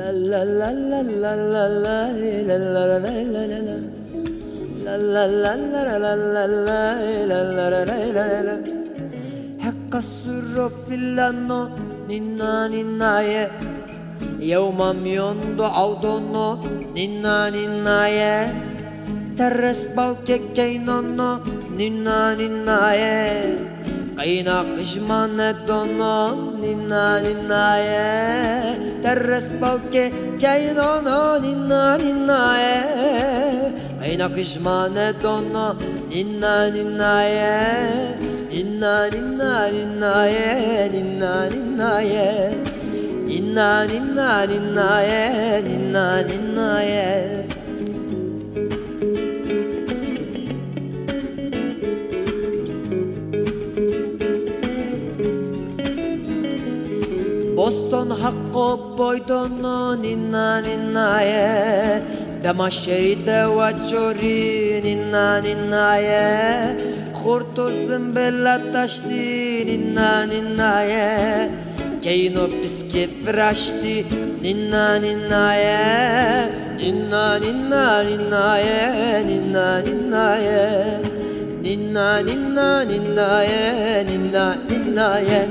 la la la la la la la la la la la la. La la la la la la la la la la la la. Hekasuro filano ninna ninnaye. Yevmam yondo audono ninna ninnaye. Terres balke keinono ninna ninnaye. Kayna kışmane dono ninna ninnaye. Terres balke keinono ninna ninnaye. Kayna kışmane dono ninna ninnaye. Ninna ninna ninnaye. Ninna ninnaye. Ninna ninna ninnaye. Ninna ninnaye. Boston hakkı boydono ninna ninnaye. Damaşeyde vachori ninna ninnaye. Kurtu zımbella taşti ninna ninnaye. Keyno piske fraşti ninna ninnaye. Ninna ninna ninnaye. Ninna ninnaye. Ninna ninna ninnaye. Ninna ninnaye.